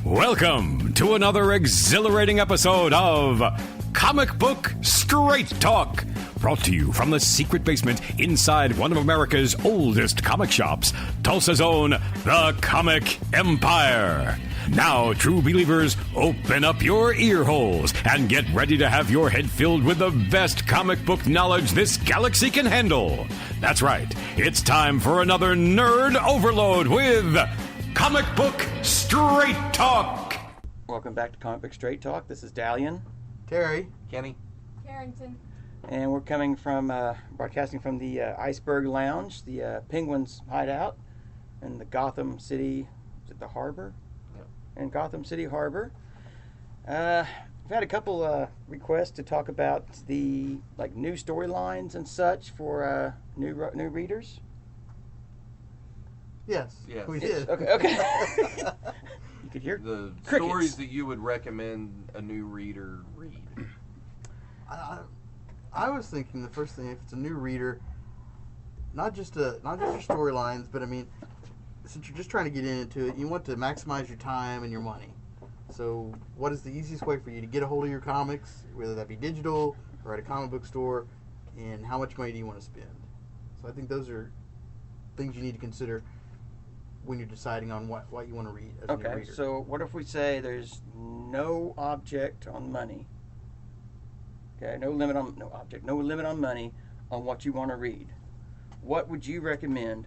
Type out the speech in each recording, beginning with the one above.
Welcome to another exhilarating episode of Comic Book Straight Talk, brought to you from the secret basement inside one of America's oldest comic shops, Tulsa's own The Comic Empire. Now, true believers, open up your ear holes and get ready to have your head filled with the best comic book knowledge this galaxy can handle. That's right, it's time for another nerd overload with Comic Book Straight Talk. Welcome back to Comic Book Straight Talk. This is Dalian, Terry, Kenny, Carrington. and we're coming from broadcasting from the Iceberg Lounge, the Penguins hideout in the Gotham City. Is it the harbor? Yep. In Gotham City Harbor. We've had a couple requests to talk about the new storylines and such for new readers. Yes, Yes. we did. Okay. You could hear the crickets. stories that you would recommend a new reader read. I was thinking the first thing, if it's a new reader, not just your storylines, but I mean, since you're just trying to get into it, you want to maximize your time and your money. So, what is the easiest way for you to get a hold of your comics, whether that be digital or at a comic book store, and how much money do you want to spend? So, I think those are things you need to consider when you're deciding on what you want to read as a new Okay, reader. so what if we say there's no object on money? Okay, no limit on money on what you want to read. What would you recommend?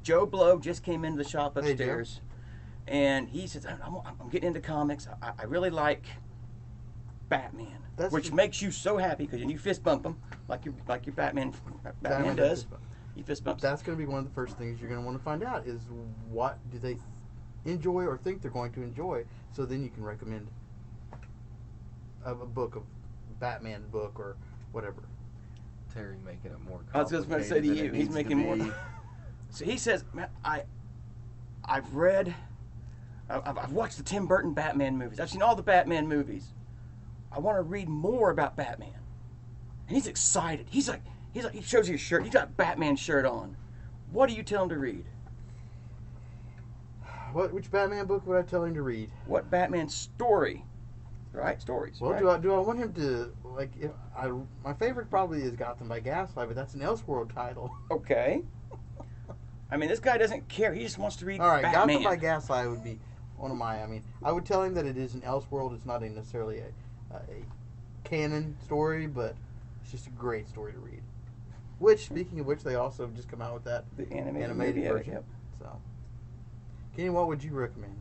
Joe Blow just came into the shop Hey, Joe. upstairs, and he says, I'm getting into comics. I really like Batman, which makes you so happy because you fist bump him like your Batman does. You fist bumps. That's going to be one of the first things you're going to want to find out is what do they enjoy or think they're going to enjoy, so then you can recommend a book, of Batman book or whatever. Terry making it more I was just going to say to complicated you, than it he's needs making to more. be. So he says, man, I've watched the Tim Burton Batman movies. I've seen all the Batman movies. I want to read more about Batman. And he's excited. He's like, he shows you his shirt. He's got a Batman shirt on. What do you tell him to read? Which Batman book would I tell him to read? What Batman story? Right? Stories. Well, right? do I want him to, my favorite probably is Gotham by Gaslight, but that's an Elseworld title. Okay. I mean, this guy doesn't care. He just wants to read All right, Batman. Gotham by Gaslight would be one of my, I would tell him that it is an Elseworld. It's not necessarily a canon story, but it's just a great story to read. Which, speaking of which, they also have just come out with that The animated animated movie, version. yep. So, Kenny, what would you recommend?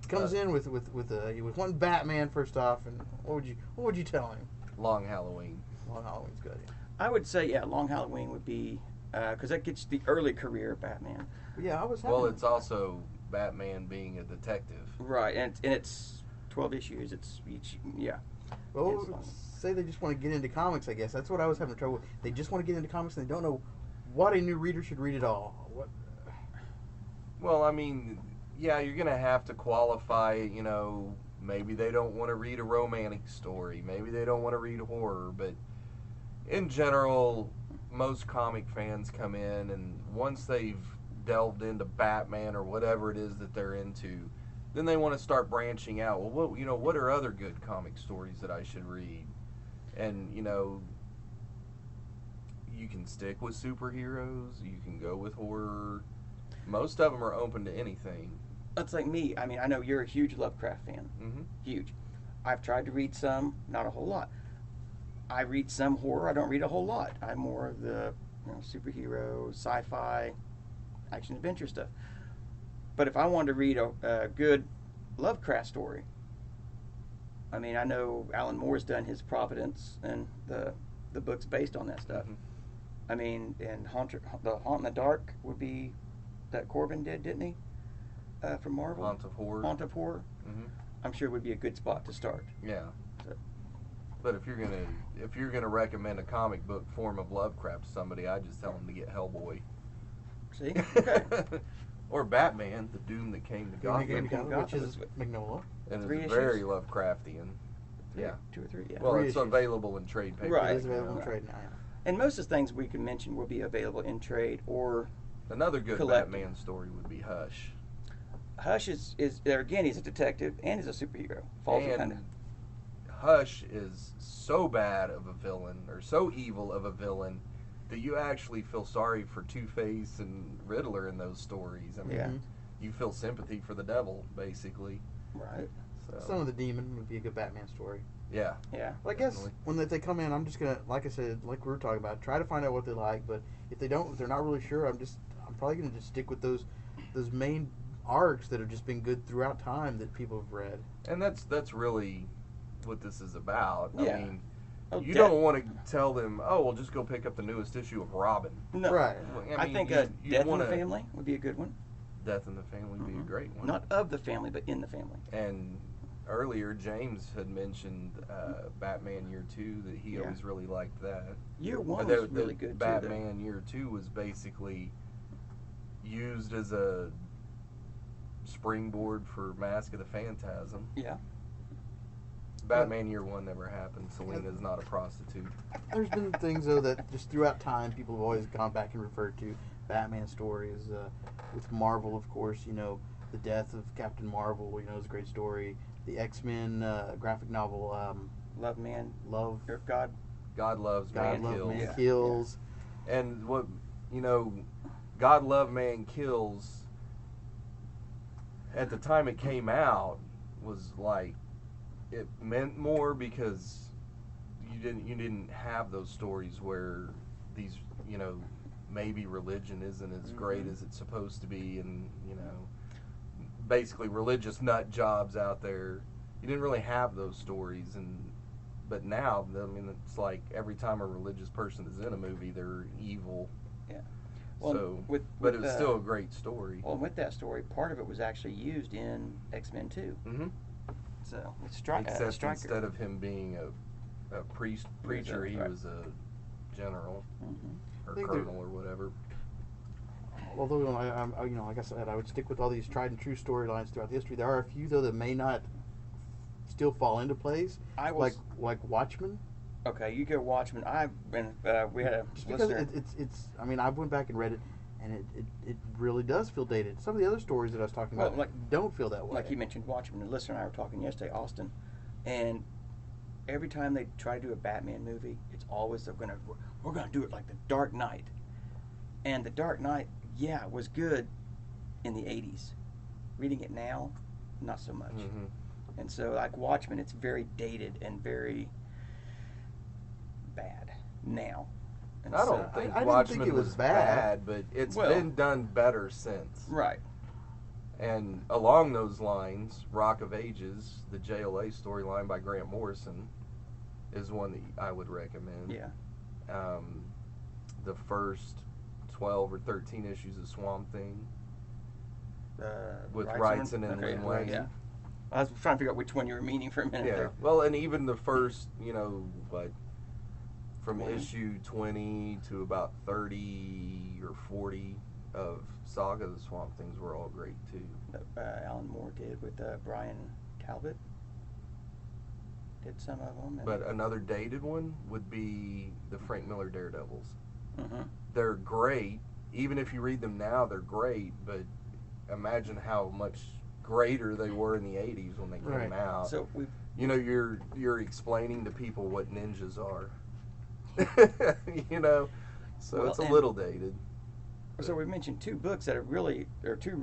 Comes in with one Batman first off, and what would you tell him? Long Halloween. Long Halloween's good. I would say, Long Halloween would be, because that gets the early career of Batman. Yeah, I was. Well, it's also Batman being a detective. Right, and it's 12 issues. It's each, yeah. Well, It's say they just want to get into comics. I guess that's what I was having trouble with. They just want to get into comics and they don't know what a new reader should read at all. What? Well, I mean, yeah, you're going to have to qualify, maybe they don't want to read a romantic story. Maybe they don't want to read horror. But in general, most comic fans come in, and once they've delved into Batman or whatever it is that they're into, then they want to start branching out. Well, what are other good comic stories that I should read? And, you can stick with superheroes. You can go with horror. Most of them are open to anything. That's like me. I mean, I know you're a huge Lovecraft fan. Mm-hmm. Huge. I've tried to read some, not a whole lot. I read some horror. I don't read a whole lot. I'm more of the superhero, sci-fi, action-adventure stuff. But if I wanted to read a good Lovecraft story, I mean, I know Alan Moore's done his Providence and the books based on that stuff. Mm-hmm. I mean, and the Haunt in the Dark would be that Corbin did, didn't he? From Marvel. Haunt of Horror. Haunt of Horror. Mm-hmm. I'm sure would be a good spot to start. Yeah. So. But if you're gonna recommend a comic book form of Lovecraft to somebody, I just tell them to get Hellboy. See? Okay. Or Batman, the Doom that came to Gotham. Which is Mignola. And 3 it's issues? very Lovecraftian. Yeah. 2 or 3, yeah. Well, 3 it's issues. available in trade paper. Right. It is available in trade now. And most of the things we can mention will be available in trade or Another good Collected. Batman story would be Hush. Hush is there again. He's a detective and he's a superhero. Falls And kind of Hush is so bad of a villain, or so evil of a villain, that you actually feel sorry for Two-Face and Riddler in those stories. I mean, Yeah. you feel sympathy for the devil, basically. right. So, Son of the Demon would be a good Batman story. yeah. Yeah. Well, I guess Definitely. when they come in, I'm just gonna, like I said, like we were talking about, try to find out what they like. But if they don't, if they're not really sure, I'm probably gonna just stick with those main arcs that have just been good throughout time that people have read. And that's really what this is about. Yeah. I mean, Oh, you Death- don't want to tell them, oh, well, just go pick up the newest issue of Robin. No. Right. Well, I mean, think you Death in wanna- the Family would be a good one. Death in the Family would be a great one. Not of the family, but in the family. And earlier, James had mentioned Batman Year 2, that he Yeah. always really liked that. Year one But was really good too. Batman Year 2 was basically used as a springboard for Mask of the Phantasm. Yeah. Batman Year 1 never happened. Selina's not a prostitute. There's been things though that just throughout time people have always gone back and referred to Batman stories. With Marvel, of course, the death of Captain Marvel, is a great story. The X-Men graphic novel, Love Man Love or God. God Loves God Man Love Kills. Man Yeah. Kills. And what, God Love Man Kills, at the time it came out, was like, it meant more because you didn't have those stories where these, maybe religion isn't as great as it's supposed to be, and, basically religious nut jobs out there. You didn't really have those stories, but now, I mean, it's like every time a religious person is in a movie, they're evil. Yeah. Well, So, with but it was still a great story. Well, with that story, part of it was actually used in X-Men 2. Mm-hmm. So with Except Stryker. instead of him being a preacher, he right. was a general Mhm. or I think colonel or whatever. Although like I said, I would stick with all these tried and true storylines throughout history. There are a few though that may not still fall into place, I was like Watchmen. okay. You go Watchmen. We had a Just because listener. it's I mean, I went back and read it, and it really does feel dated. Some of the other stories that I was talking Well, about don't feel that way. Like you mentioned Watchmen. The listener and I were talking yesterday, Austin, and every time they try to do a Batman movie, it's always we're gonna do it like the Dark Knight, and the Dark Knight, yeah, was good in the '80s. Reading it now, not so much. Mm-hmm. And so, like Watchmen, it's very dated and very bad now. And I don't I think didn't Watchmen think it was was bad. bad, but it's Well- been done better since. Right. And along those lines, Rock of Ages, the JLA storyline by Grant Morrison, is one that I would recommend. Yeah. The first 12 or 13 issues of Swamp Thing with Wrightson and Lin Wayne. Yeah. I was trying to figure out which one you were meaning for a minute Yeah. there. Well, and even the first, from 20. issue 20 to about 30 or 40 of Saga of the Swamp Things were all great too. Alan Moore did with Brian Talbot. Did some of them. But another dated one would be the Frank Miller Daredevils. Mhm. They're great. Even if you read them now, they're great. But imagine how much greater they were in the 80s when they came Right. out. So we You're explaining to people what ninjas are. So Well, it's a and- little dated. So we mentioned two books that are really, or two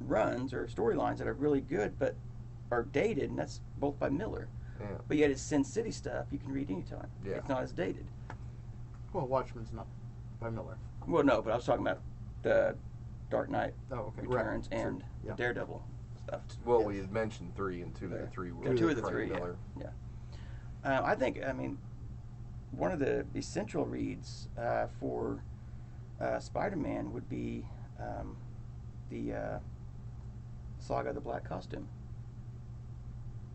runs or storylines that are really good, but are dated, and that's both by Miller. Yeah. But yet, it's Sin City stuff you can read anytime. Yeah. It's not as dated. Well, Watchmen's not by Miller. Well, no, but I was talking about the Dark Knight Oh, okay. Returns Right. and Yeah. Daredevil stuff. Well, Yes. we had mentioned 3 and 2 of the 3 were Two of the Frank three, Miller. yeah. I think, one of the essential reads for Spider-Man would be the Saga of the Black Costume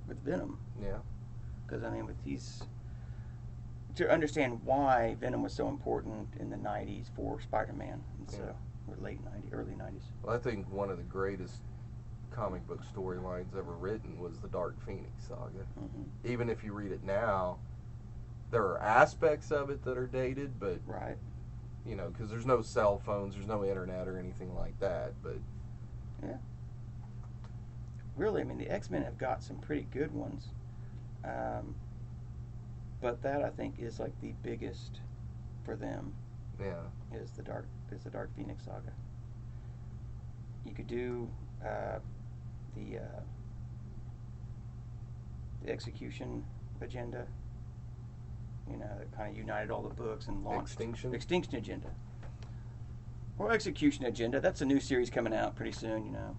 with Venom. Yeah. Because, to understand why Venom was so important in the 90s for Spider-Man, and so, or late 90s, early 90s. Well, I think one of the greatest comic book storylines ever written was the Dark Phoenix saga. Hmm. Even if you read it now, there are aspects of it that are dated, but Right. because there's no cell phones, there's no internet or anything like that. But Really, I mean, the X-Men have got some pretty good ones. But that, I think, is like the biggest for them. Yeah. Is the Dark Phoenix saga. You could do the Execution Agenda. You know, that kind of united all the books and launched Extinction Agenda. Or Execution Agenda. That's a new series coming out pretty soon. You know.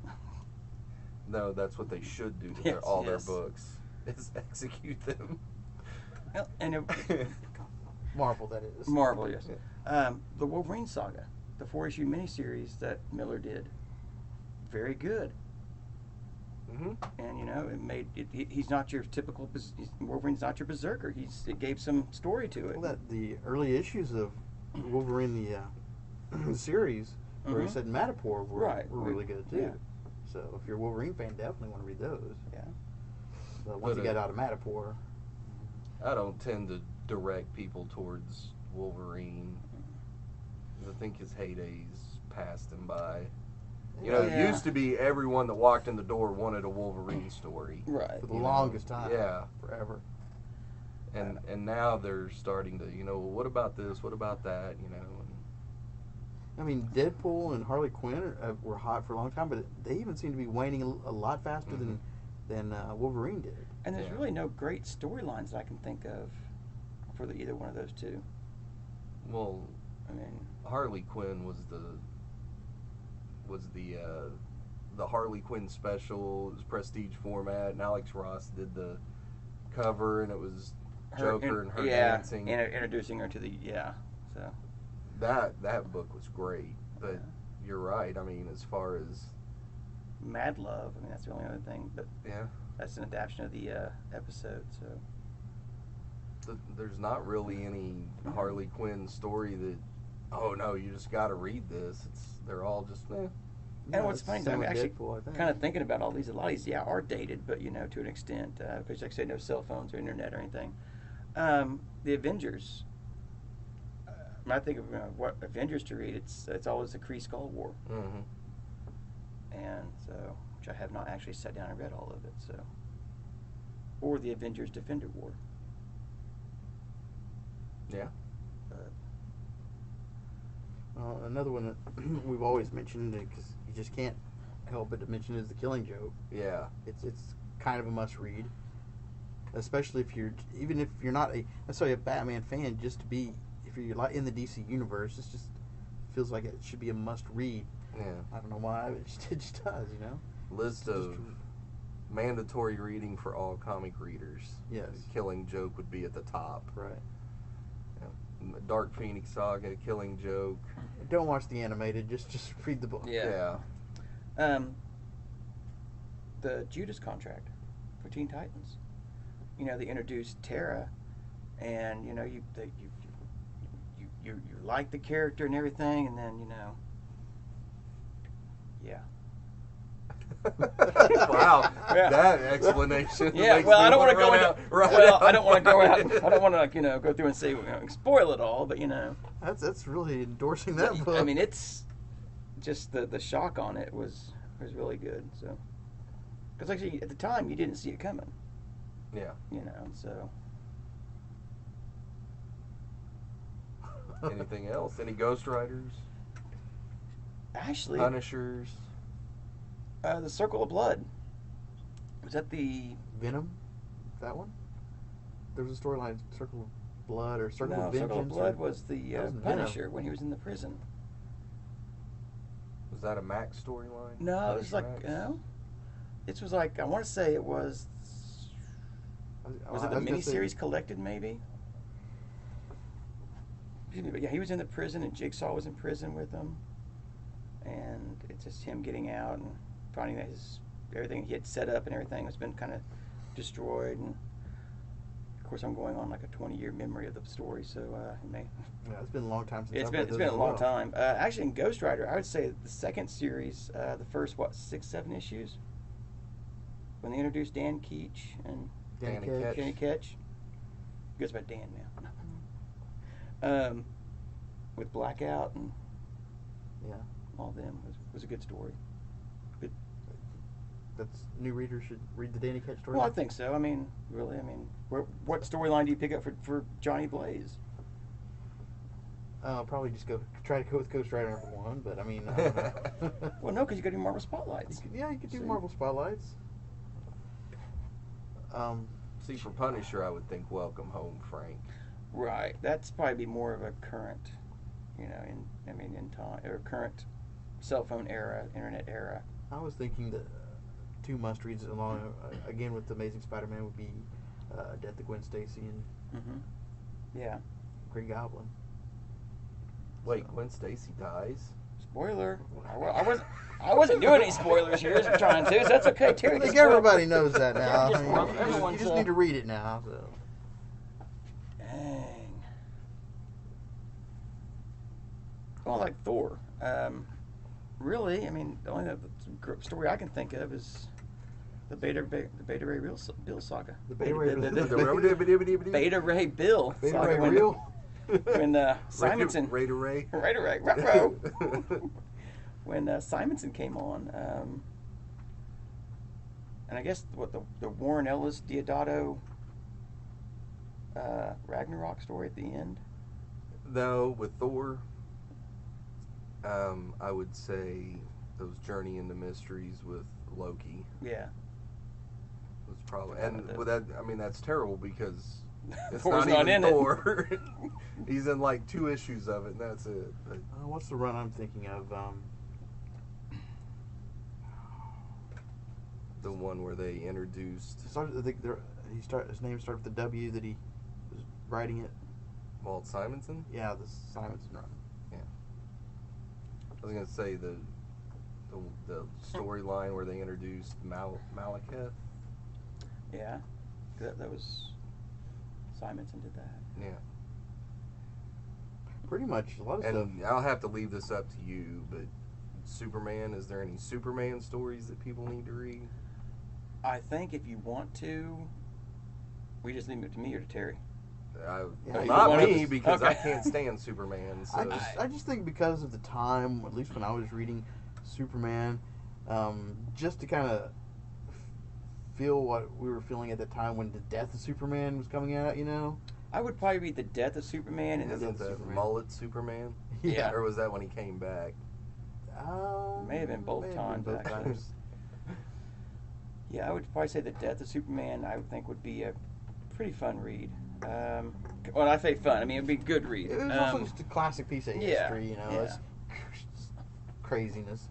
No, that's what they should do to Yes, all their yes. books, is execute them. Well, and Marvel, that is. Marvel, yes. The Wolverine saga, the 4-issue miniseries that Miller did, very good. Hmm. And you know, it made he's not your typical Wolverine's not your berserker. It gave some story to it. Well, the early issues of Wolverine, the series, where he Mhm. said Madripoor were, Right. were really good too. Yeah. So if you're a Wolverine fan, definitely want to read those. Yeah. But once But, you get out of Madripoor, I don't tend to direct people towards Wolverine. I think his heydays passed him by. You know, Yeah. it used to be everyone that walked in the door wanted a Wolverine story. Right. for the You know, longest time, yeah. forever. And now they're starting to, you know, what about this? What about that? You know. And, I mean, Deadpool and Harley Quinn were hot for a long time, but they even seem to be waning a lot faster than Wolverine did. And there's Yeah. really no great storylines that I can think of for either one of those two. well, I mean, Harley Quinn was the Harley Quinn special. It was prestige format, and Alex Ross did the cover, and it was Joker and her dancing. introducing her to the So That book was great, but Yeah. you're right. I mean, as far as Mad Love, I mean that's the only other thing, but yeah, that's an adaptation of the episode. So there's not really any Harley Quinn story that, oh no, you just got to read this. They're all just And what's it's funny, same I'm with actually Deadpool, I think. kind of thinking about all these. A lot of these, are dated, but you know, to an extent, because like I say, no cell phones or internet or anything. The Avengers. When I think of what Avengers to read, it's always the Kree Skull War, Mm-hmm. and so which I have not actually sat down and read all of it. So, or the Avengers Defender War. Yeah. But, Another one that we've always mentioned, because you just can't help but to mention, is The Killing Joke. Yeah. It's kind of a must read, especially even if you're not necessarily a Batman fan. Just to be, if you're like in the DC universe, it just feels like it should be a must read. Yeah. I don't know why, but it just does, you know. List of mandatory reading for all comic readers. Yes. Killing Joke would be at the top. Right. Dark Phoenix Saga, Killing Joke. Don't watch the animated. Just read the book. Yeah. The Judas Contract for Teen Titans. You know, they introduced Tara, and you know, you like the character and everything, and then yeah. Wow, Yeah. that explanation. Yeah, makes well, me I don't want to go run into. out- run Well, out. I don't want to go out. I don't want to, go through and say spoil it all. But That's really endorsing that book. I mean, it's just the shock on it was really good. So, because like I said, at the time you didn't see it coming. Yeah. So Anything else? Any Ghost Riders? actually, Punishers? the Circle of Blood was that the Venom, that one. There was a storyline, Circle of Blood or Circle of Vengeance. Circle of Blood was the that was Venom. Punisher when he was in the prison. Was that a Max storyline? No, it was Punisher like Max? It was like I want to say it was. Was it the miniseries collected, maybe? Excuse me, but yeah, he was in the prison, and Jigsaw was in prison with him, and it's just him getting out and finding that everything he had set up and everything has been kind of destroyed, and of course I'm going on like a 20-year memory of the story, so it may. Yeah, it's been a long time since It's I've been read it's those been a as long well. time. Actually, in Ghost Rider, I would say the second series, the first 6-7 issues, when they introduced Dan Keach and Danny Danny Ketch. Kenny Ketch. Goes by Dan now. With Blackout and Yeah. all them was a good story. That's new readers should read the Danny Ketch story. Well, I think so. I mean, really, what storyline do you pick up for Johnny Blaze? Probably just try to go with Ghost Rider #1, but I mean, I don't know. Well, no, because you got to do Marvel Spotlights. You could do See? Marvel Spotlights. See, for Punisher, I would think Welcome Home, Frank. Right. That's probably be more of a current, in time or current cell phone era, internet era. I was thinking that two must reads along again with the Amazing Spider-Man would be Death of Gwen Stacy and Yeah. Green Goblin. Wait, Gwen Stacy dies? Spoiler. I wasn't doing any spoilers here. I'm trying to. So that's okay. Terry. I think can spoil- everybody knows that now. Yeah, I mean, everyone- you just need to read it now. So. Dang. Well, like Thor. Really, I mean, the only story I can think of is the Beta Ray Bill saga. The Beta Ray Bill. Beta Ray Bill Beta saga. Ray when, Real. When Simonson. Raider Ray. Raider Ray. Ruh-roh. When Simonson came on, and I guess what the Warren Ellis Diodato Ragnarok story at the end. Though with Thor, I would say those Journey into Mysteries with Loki Yeah. was probably, and with that, I mean that's terrible because it's Thor's not not even in it. Thor. He's in like 2 issues of it, and that's it. But What's the run I'm thinking of? the one where they introduced I think his name started with the W that he was writing it. Walt Simonson. Yeah, the Simonson run. I was gonna say the storyline where they introduced Malekith. Yeah. That was Simonson did that. Yeah. Pretty much a lot of stuff. And I'll have to leave this up to you, but Superman, is there any Superman stories that people need to read? I think if you want to, we just leave it to me or to Terry. Well, you not want me, to- because I okay. can't stand Superman. So. I just think because of the time, at least when I was reading Superman, just to kind of feel what we were feeling at the time when the death of Superman was coming out, I would probably read The Death of Superman and Isn't that Superman. mullet Superman? Yeah. Or was that when he came back? May have been both times, actually. Yeah, I would probably say The Death of Superman, I would think would be a pretty fun read. When I say fun, I mean it'd be a good read. It was also just a classic piece of yeah, history, yeah. It's craziness.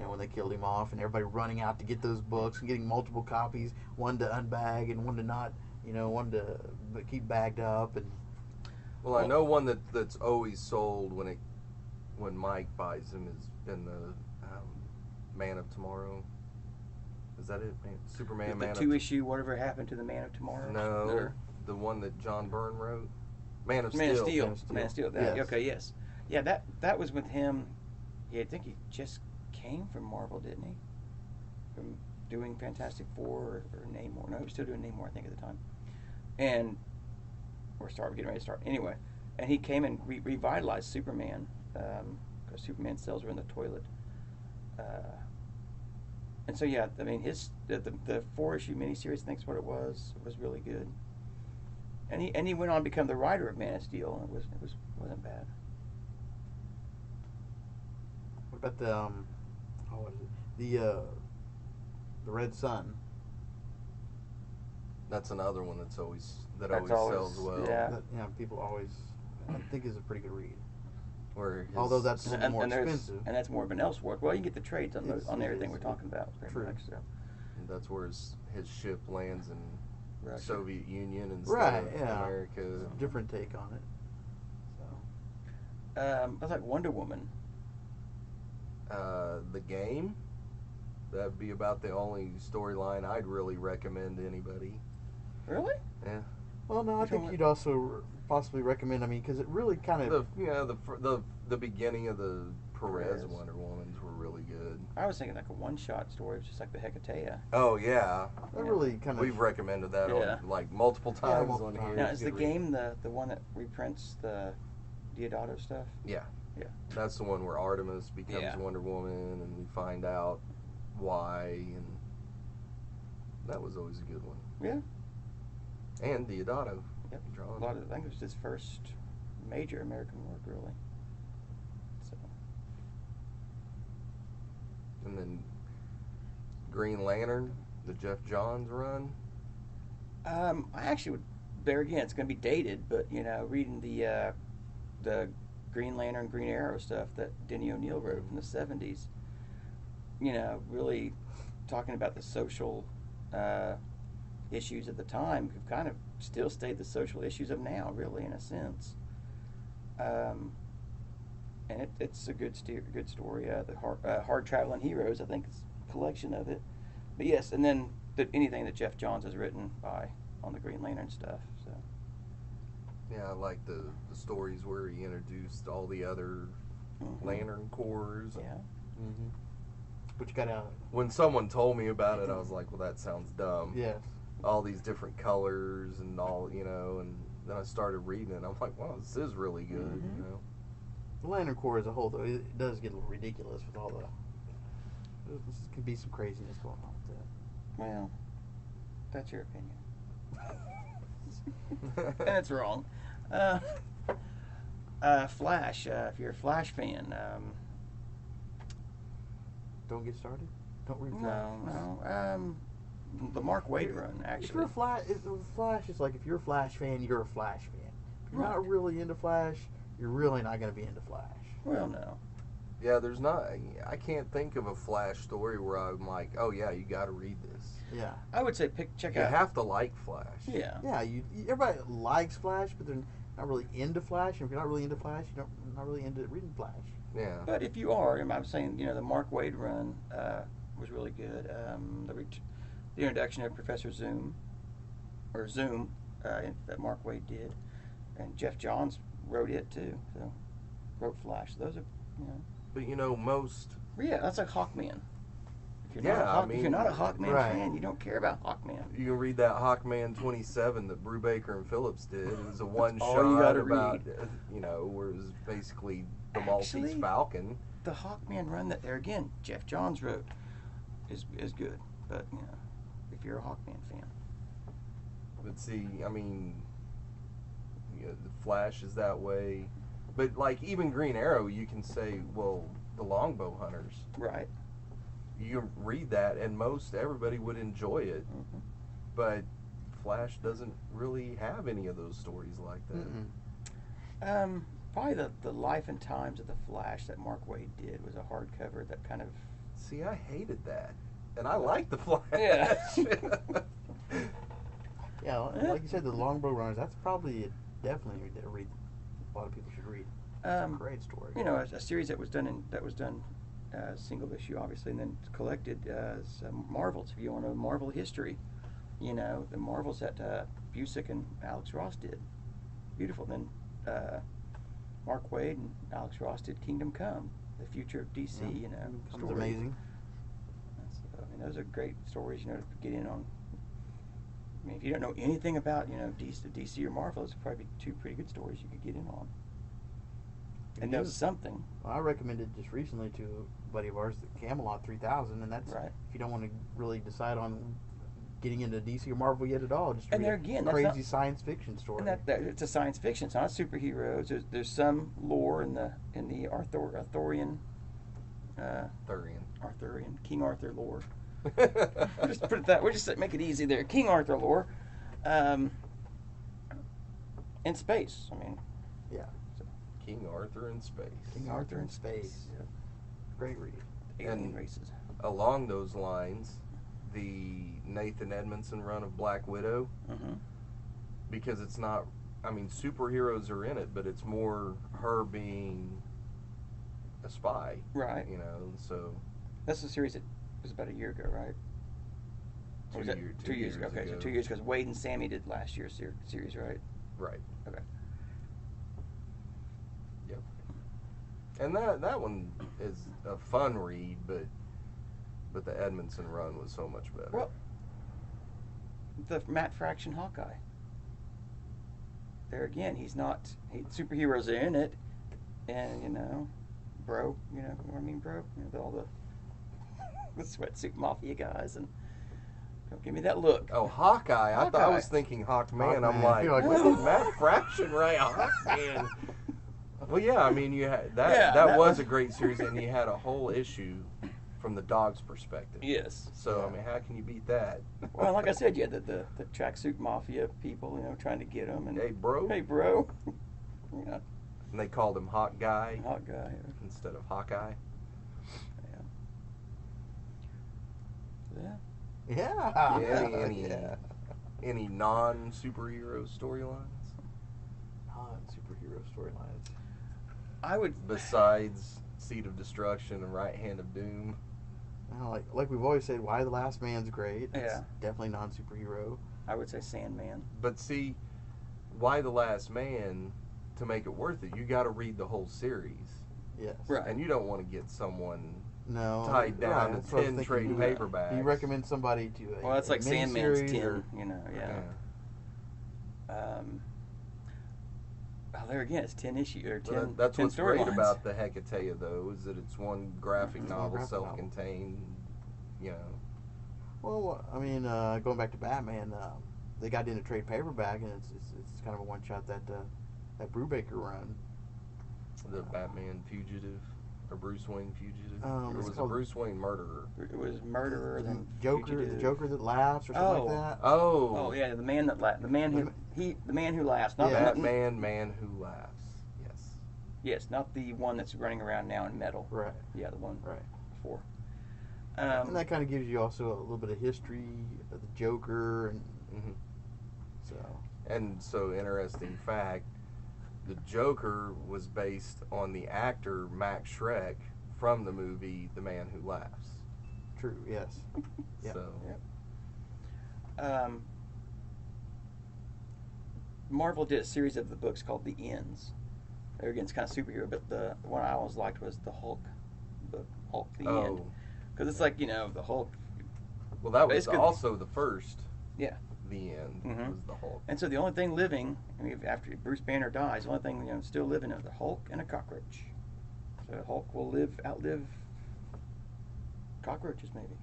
When they killed him off and everybody running out to get those books and getting multiple copies, one to unbag and one to not, one to keep bagged up. And Well, I know one that's always sold when Mike buys them has been the Man of Tomorrow. Is that it? Superman the Man two of issue whatever happened to the Man of Tomorrow. No, Or- the one that John Byrne wrote. Man of Man of Steel. Steel. Man of Steel. That, Yes. Okay, yes. Yeah, that was with him. Yeah, I think he just came from Marvel, didn't he? From doing Fantastic Four or Namor. No, he was still doing Namor, I think, at the time. And we're getting ready to start. Anyway, and he came and revitalized Superman because Superman cells were in the toilet. And so yeah, I mean the 4-issue miniseries, I think is what it was really good. And he went on to become the writer of Man of Steel, and it wasn't bad. what about what is it? The Red Sun. That's another one that always That's sells well. yeah. That, people always, I think is a pretty good read. Where his, Although that's a little more there's- expensive. and that's more of an Elseworld. Well, you get the trades on It's- on it everything is. we're talking about. Pretty True. much, so. that's where his ship lands in Russia. Soviet Union instead Right, of yeah. America. It's a different take on it. So. I was like Wonder Woman. The game, that'd be about the only storyline I'd really recommend to anybody. Really? Yeah. Well, no, I Which think one? you'd also possibly recommend. I mean, because it really kind of. The beginning of the Perez Perez. Wonder Womans were really good. I was thinking like a one-shot story, just like the Hecatea. Oh yeah, That really kind of. we've recommended that Yeah. on like multiple times multiple on times. here. Now, It's is the good read. game the one that reprints the Diodato stuff? Yeah. Yeah. That's the one where Artemis becomes Yeah. Wonder Woman, and we find out why, and that was always a good one. Yeah. And Deodato. Yep. Drawn. A lot of, I think it was his first major American work, really. So. And then Green Lantern, the Jeff Johns run. I actually would. There again, it's going to be dated, but you know, reading the Green Lantern, Green Arrow stuff that Denny O'Neil wrote in the '70s. You know, really talking about the social issues at the time have kind of still stayed the social issues of now, really, in a sense. And it's a good story. The Hard Traveling Heroes, I think, is a collection of it. But yes, and then anything that Jeff Johns has written on the Green Lantern stuff. So. Yeah, I like the stories where he introduced all the other Lantern Corps. Yeah. Mm-hmm. But you gotta. When someone told me about it, I was like, well, that sounds dumb. Yes. All these different colors and all, you know, and then I started reading it, and I'm like, wow, this is really good, Mm-hmm. you know. The Lantern Corps as a whole, though, it does get a little ridiculous with all the. There can be some craziness going on with that. Well, that's your opinion. And it's wrong. Flash, if you're a Flash fan, Don't get started. Don't read Flash. no. The Mark Waid run, If you're actually. a Flash, it's like if you're a Flash fan, you're a Flash fan. If you're Right. not really into Flash, you're really not going to be into Flash. Well, no. Yeah, I can't think of a Flash story where I'm like, oh yeah, you got to read this. Yeah. I would say check You out. have to like Flash. Yeah. Yeah, everybody likes Flash, but they're not really into Flash. And if you're not really into Flash, you're not really into reading Flash. Yeah. But if you are, I'm saying, the Mark Waid run was really good. The introduction of Professor Zoom that Mark Waid did, and Jeff Johns wrote it too. So wrote Flash. Those are, But you know, most. Yeah, that's like Hawkman. If Yeah, if you're not a Hawkman Right. fan, you don't care about Hawkman. You can read that Hawkman 27 that Brubaker and Phillips did. It was a one all shot you gotta about, where it was basically the Maltese Actually, Falcon. The Hawkman run that there again, Jeff Johns wrote, is good. But if you're a Hawkman fan, But see, I mean, the Flash is that way. But like even Green Arrow, you can say, well, the Longbow Hunters. right? You can read that, and everybody would enjoy it. Mhm. But Flash doesn't really have any of those stories like that. Mm-mm. Probably the Life and Times of the Flash that Mark Waid did was a hardcover that kind of. See, I hated that, and I like the Flash. Yeah. Yeah, like you said, the Longbow Runners, that's probably definitely a read a lot of people should read. It's a great story. A series that was done single issue, obviously, and then collected as Marvels. If you want to know Marvel history, the Marvels that Busiek and Alex Ross did, beautiful. Then Mark Waid and Alex Ross did Kingdom Come, the future of DC. It's story. amazing. Those are great stories. To get in on. I mean, if you don't know anything about DC or Marvel, it's probably two pretty good stories you could get in on. And know something. Well, I recommended just recently to a buddy of ours the Camelot 3000, and that's Right. if you don't want to really decide on getting into DC or Marvel yet at all, just And read there a again, that's crazy not- science fiction story. And that it's a science fiction. It's not superheroes. There's some lore in the Arthurian King Arthur lore. Just put it that. We'll just make it easy there. King Arthur lore. In space. I mean, yeah, King Arthur in space. King Arthur in space. Yeah. Great read. Alien And- races. Along those lines, the Nathan Edmondson run of Black Widow, Mm-hmm. because it's not, I mean, superheroes are in it, but it's more her being a spy, Right. so That's the series that was about a year ago, right? Or was 2 years ago. Okay, so 2 years because Wade and Sammy did last year's series, right? Right. Okay. Yep. And that one is a fun read, but the Edmondson run was so much better. Well, the Matt Fraction Hawkeye. There again, superheroes are in it, and bro, bro, all the the sweatsuit mafia guys, and don't give me that look. Oh, Hawkeye. I thought I Hawkeye. was thinking Hawkman. I'm Hawkman. like, You're like, what? what? Matt Fraction, right? Hawkman. Well, yeah, I mean, you had that. Yeah, that that was was- a great series, and you had a whole issue from the dog's perspective. Yes. So, I mean, how can you beat that? Well, like I said, you had the tracksuit mafia people, trying to get him. And Hey, bro. hey, bro. Yeah, And they called him Hawk Guy hot guy. instead of Hawkeye. Yeah. Yeah. Yeah, any non-superhero storylines Non-superhero storylines. I would. besides Seed of Destruction and Right Hand of Doom? Like we've always said, Why the Last Man's great. It's Yeah. definitely non-superhero. I would say Sandman. But see, Why the Last Man, to make it worth it, you got to read the whole series. Yes. Right. And you don't want to get someone No. tied down right, to that's what I was 10 thinking. trade Do you- paperbacks. Do you recommend somebody to a Well, that's like Sandman's miniseries 10. or- Yeah. Well, there again, it's 10 issues or 10. Well, that's 10 what's great storylines. about the Hecate, though, is that it's one graphic It's one novel, graphic novel. self-contained. You know, Well, I mean, going back to Batman, they got into trade paperback, and it's kind of a one shot that Brubaker run. the Batman Fugitive or Bruce Wayne Fugitive, or it's was it called- Bruce Wayne Murderer? It was Murderer, then Joker, the Fugitive. Joker that laughs, or something Oh. like that. Oh, Oh yeah, the man that the man who the man who laughs, not Yeah. the, Batman, Man Who Laughs. Yes. yes, not the one that's running around now in metal. Right, Yeah, the one right. before. And that kind of gives you also a little bit of history of the Joker, and hmm so And so, interesting fact, the Joker was based on the actor Max Schreck from the movie The Man Who Laughs. true. Yes. Yeah. So, Marvel did a series of the books called The Ends. There again, it's kind of superhero, but the one I always liked was the Hulk book, Hulk the End, oh, because it's like the Hulk. well, that was Basically- also the first. Yeah. The End Mhm. was the Hulk. And so the only thing living, I mean, after Bruce Banner dies, the only thing still living is the Hulk and a cockroach. So Hulk will outlive cockroaches, maybe.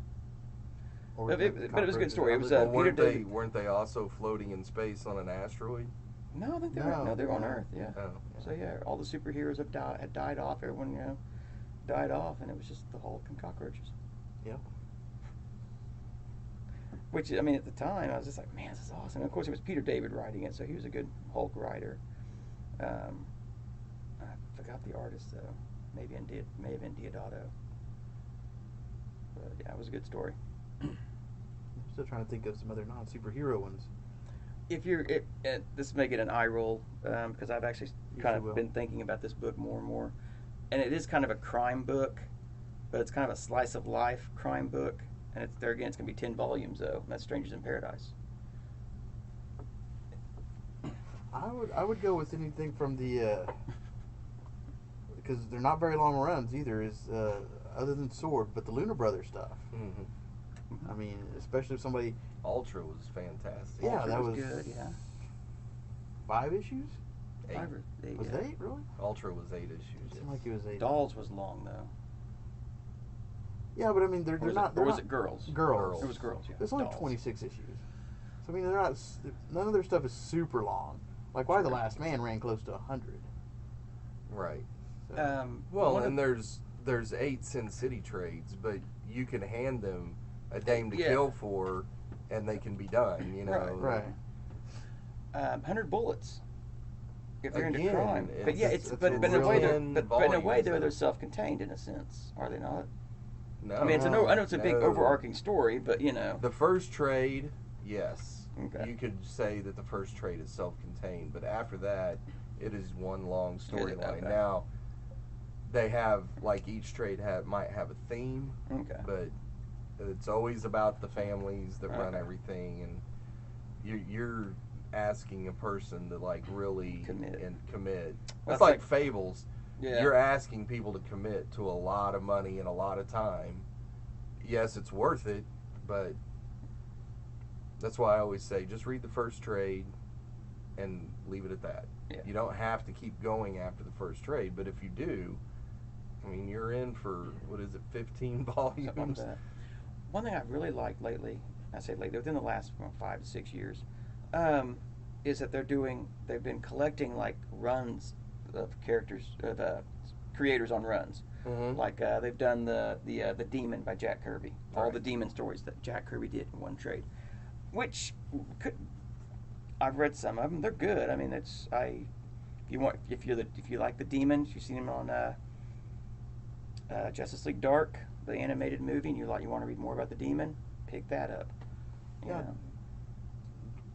Or But it was a good cockroaches story. It out was, there. Peter weren't they David- weren't they also floating in space on an asteroid? No, I think they're No, they're on no. Earth. Yeah. Oh, So yeah, all the superheroes had died off. Everyone died off, and it was just the Hulk and cockroaches. Yep. Which, I mean, at the time, I was just like, man, this is awesome. And of course, it was Peter David writing it, so he was a good Hulk writer. I forgot the artist, though. May have been Diodato. But yeah, it was a good story. I'm still trying to think of some other non-superhero ones. If you're, this may get an eye roll, because I've actually kind Usually of will. been thinking about this book more and more. And it is kind of a crime book, but it's kind of a slice of life crime book. And it's going to be 10 volumes, though. And that's Strangers in Paradise. I would go with anything from the because they're not very long runs either. Is other than Sword, but the Luna Brothers stuff. hmm I mean, especially if somebody. Ultra was fantastic. Yeah, Ultra that was was good, yeah. 5 issues. 8. 5 or 8, Was yeah. it 8 really? Ultra was 8 issues. It seemed like it was 8. Dolls was long, though. Yeah, but I mean, they're Or was, not. it, They're or was not it girls? girls. It was girls, yeah. There's only Dolls. 26 issues. So I mean, they're not. None of their stuff is super long. Like Why the Last Man ran close to 100. Right. So, Well, one and of- there's 8 Sin City trades, but you can hand them a Dame to Yeah. Kill for, and they can be done. You know. right. 100 Bullets. If they're into Again, crime, but yeah, it's but in a way, really but in a way, volumes they're of- self-contained in a sense, are they not? No. I mean, I know it's a big No. overarching story, but The first trade, yes. Okay. You could say that the first trade is self-contained, but after that, it is one long storyline. Okay. Now, they have, like, each trade might have a theme, okay. but it's always about the families that run Okay. everything, and you're asking a person to, like, really Commit. It's That's like like- Fables. Yeah. You're asking people to commit to a lot of money and a lot of time. Yes, it's worth it, but that's why I always say just read the first trade and leave it at that. Yeah. You don't have to keep going after the first trade, but if you do, I mean, you're in for, what is it, 15 Something like volumes? that. One thing I've really liked lately, I say lately, within the last 5 to 6 years, is that they've been collecting like runs of characters, creators on runs. Mm-hmm. Like they've done the Demon by Jack Kirby, all the Demon stories that Jack Kirby did in one trade, which I've read some of them. They're good. I mean, if you like the Demon, you've seen him on Justice League Dark, the animated movie, and you want to read more about the Demon, pick that up. You Yeah. know.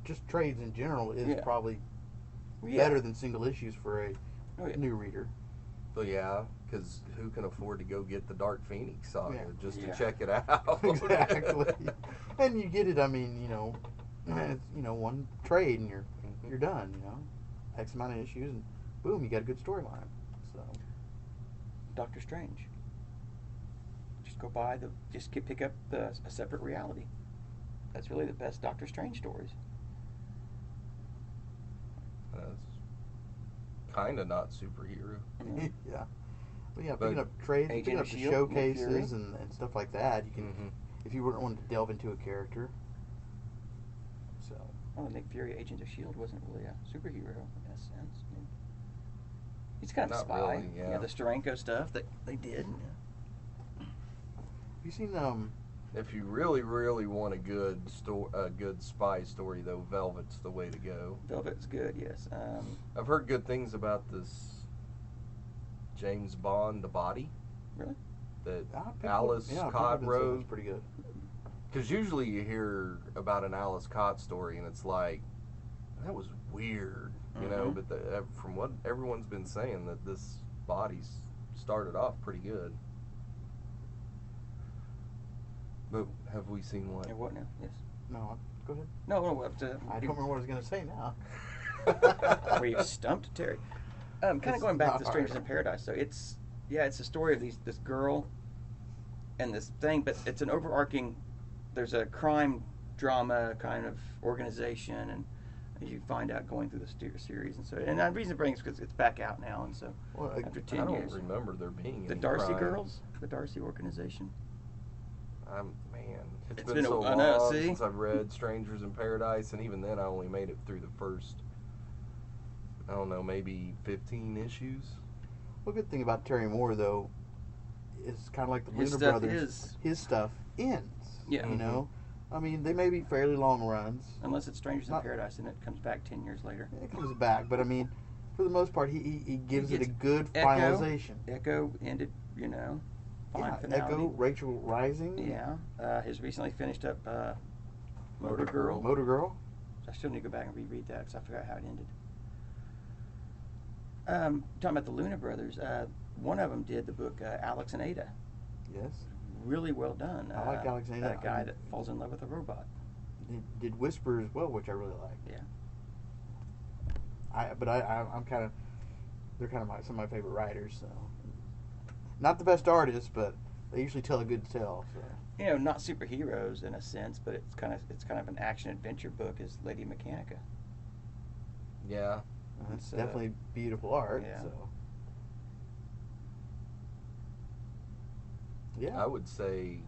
Just trades in general is Yeah. probably Yeah. better than single issues for a Oh, yeah. new reader. Well, yeah, because who can afford to go get the Dark Phoenix saga Yeah. just to Yeah. check it out? Exactly. And you get it. I mean, it's, one trade and you're done. X amount of issues and boom, you got a good storyline. So Doctor Strange. Just go buy pick up a separate reality. That's really the best Doctor Strange stories. That's kind of not superhero. yeah. But yeah, But picking up trades, Agent picking of up the S.H.I.E.L.D., Nick Fury. showcases and stuff like that. You can, Mm-hmm. if you wouldn't want to delve into a character. So Well, Nick Fury, Agent of S.H.I.E.L.D. wasn't really a superhero in a sense. I mean, he's kind of a Not spy. really, yeah. The Steranko stuff that they did. have you seen If you really, really want a good spy story, though, Velvet's the way to go. Velvet's good, yes. I've heard good things about this James Bond, The Body. Really? That people- Alice people Cott have been saying wrote. that's pretty good. Because usually you hear about an Alice Cott story and it's like, that was weird, you know. Mhm. But from what everyone's been saying, that this Body's started off pretty good. But have we seen what? What now? Yes. No, go ahead. No, I don't remember what I was going to say now. We've stumped Terry. Kind of It's going back not to Strangers hard. in Paradise. So it's a story of this girl and this thing, but it's an overarching. There's a crime drama kind of organization, and as you find out going through the series, and the reason it brings because it's back out now, and so Well, after I 10 don't years, remember there being the any Darcy crime. Girls, the Darcy organization. Man, it's It's been so I know, long see? since I've read Strangers in Paradise, and even then I only made it through the first, I don't know, maybe 15 issues. Well, good thing about Terry Moore though is kind of like the His Luna stuff Brothers. is- His stuff ends. Yeah. You know, I mean they may be fairly long runs. Unless it's Strangers in Not- Paradise and it comes back 10 years later. It comes back, but I mean, for the most part, he gives it a gets good Echo. finalization. Echo ended, fine Yeah, finality. Echo, Rachel Rising. Yeah, his recently finished up Motor Girl. Motor Girl. I still need to go back and reread that because I forgot how it ended. Talking about the Luna Brothers, one of them did the book Alex and Ada. Yes. Really well done. I like Alex and Ada. About a guy that falls in love with a robot. Did Whisper as well, which I really liked. Yeah. I'm kind of, they're kind of some of my favorite writers. So, not the best artists, but they usually tell a good tale. So, Not superheroes in a sense, but it's kind of an action adventure book. Is Lady Mechanica. Yeah. it's It's, definitely beautiful art. yeah. So, yeah. I would say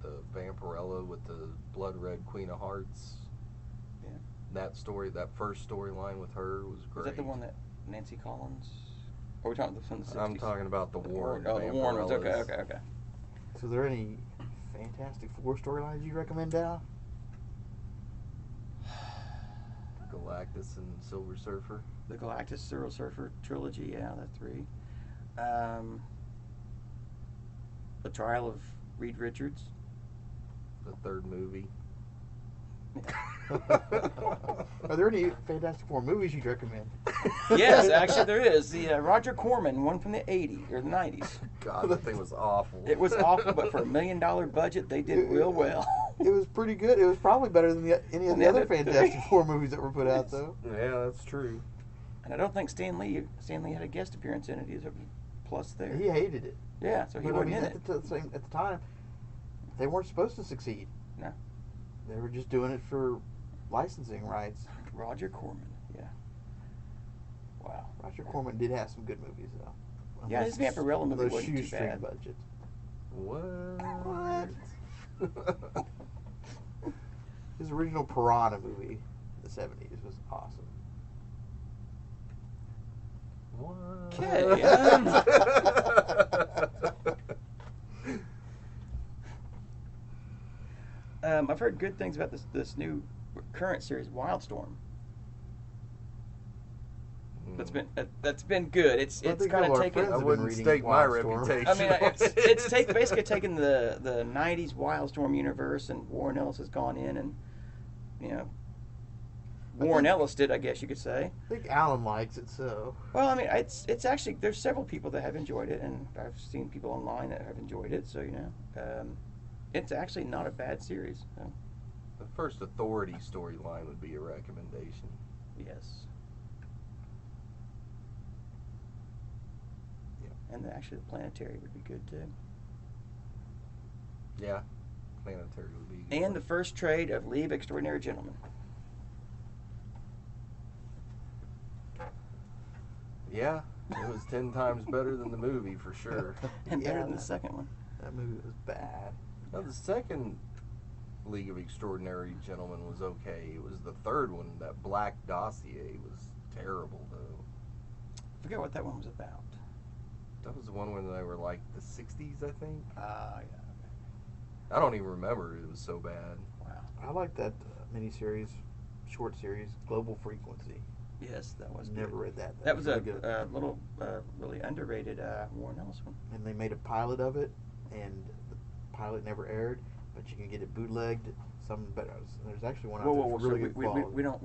the Vampirella with the Blood Red Queen of Hearts. Yeah. That story, that first storyline with her was great. Is that the one that Nancy Collins? Or are we talking about from the 60s? I'm talking about the Warren. Oh, the Warren ones. Okay, Vampirellas. okay. So, are there any Fantastic Four storylines you recommend, Al? Galactus and Silver Surfer. The Galactus Silver Surfer trilogy, yeah, the 3. The Trial of Reed Richards. The third movie. Are there any Fantastic Four movies you'd recommend? Yes, actually there is. The Roger Corman one from the 80s or the 90s. God, that thing was awful. It was awful, but for $1 million budget, they did real well. It was pretty good. It was probably better than any of the other other Fantastic Four movies that were put out, though. Yeah, that's true. And I don't think Stan Lee had a guest appearance in it. He was a plus there. He hated it. Yeah, so he But I wasn't mean, in it. at the time, they weren't supposed to succeed. No. They were just doing it for licensing rights. Roger Corman, yeah. Wow. Roger Corman did have some good movies, though. Yeah, his Vampirella movie Those wasn't too shoestring bad. budget. What? What? His original Piranha movie in the 70s was awesome. Okay. I've heard good things about this new current series, Wildstorm. That's been good. It's I think kind all of our taken. friends I have wouldn't been reading stake my Wildstorm. reputation. I mean, on it's it. basically taken the '90s Wildstorm universe, and Warren Ellis has gone in and Warren Ellis did, I guess you could say. I think Alan likes it, so. Well, I mean, it's actually there's several people that have enjoyed it, and I've seen people online that have enjoyed it. So it's actually not a bad series. So. The first Authority storyline would be a recommendation. Yes. Yeah. And actually, the Planetary would be good too. Yeah, Planetary would be good. And the first trade of Leave Extraordinary Gentlemen. Yeah, it was 10 times better than the movie for sure. And better Yeah, than the that- second one. That movie was bad. Now, the second League of Extraordinary Gentlemen was okay. It was the third one, that Black Dossier, was terrible, though. I forget what that one was about. That was the one when they were like the 60s, I think. Yeah. I don't even remember. It was so bad. Wow. I like that miniseries, short series, Global Frequency. Yes, that was Never good. read that. That was really a good. little, really underrated Warren Ellis one. And they made a pilot of it, and the pilot never aired, but you can get it bootlegged. Some better. There's actually one out there for really good quality. we don't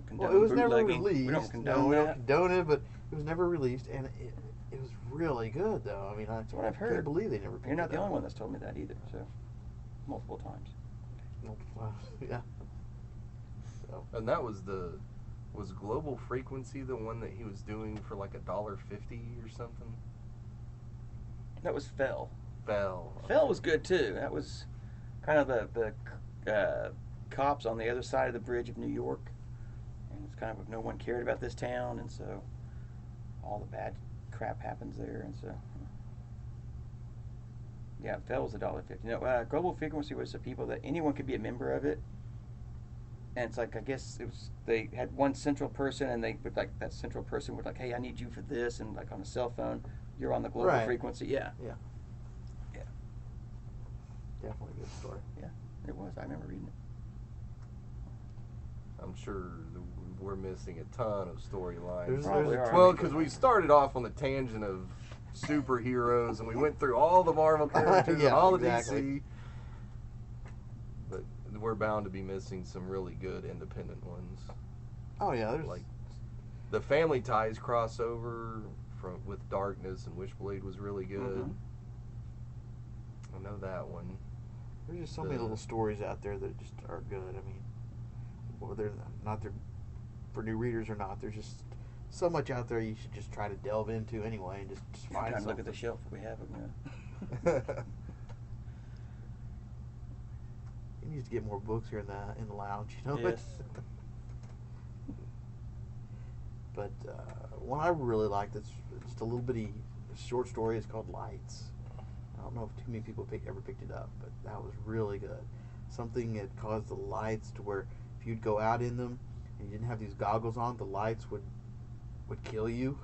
condone Well, it was never bootlegging. released. We don't No, condone we don't that. condone it, but it was never released, and it was really good, though. I mean, That's what I've can't heard. believe they never picked You're not it the up. only one that's told me that either. So, multiple times. Well, yeah. So, And that was was Global Frequency the one that he was doing for like $1.50 or something? That was Fell. Fell. Fell was good too. That was kind of the cops on the other side of the bridge of New York, and it's kind of no one cared about this town, and so all the bad crap happens there, and so yeah, Fell was $1.50. Global Frequency was the people that anyone could be a member of it, and it's like I guess it was they had one central person, and they would like that central person would like, hey, I need you for this, and like on a cell phone, you're on the Global Right. Frequency, yeah. definitely a good story. It was. I remember reading it. I'm sure we're missing a ton of storylines. There's Probably a are. Well, because we started off on the tangent of superheroes, and we went through all the Marvel characters Yeah, and all the exactly. DC. But we're bound to be missing some really good independent ones. Oh yeah, there's Like the Family Ties crossover with Darkness and Witchblade was really good. Mhm. I know that one. there's just so many little stories out there that just are good. I mean, whether they're for new readers or not, there's just so much out there you should just try to delve into anyway, and just find Time to something. look at the shelf we have. You need to get more books here in the lounge, you know. Yes. But one I really like that's just a little bitty short story is called Lights. I don't know if too many people ever picked it up, but that was really good. Something that caused the lights to where if you'd go out in them and you didn't have these goggles on, the lights would kill you.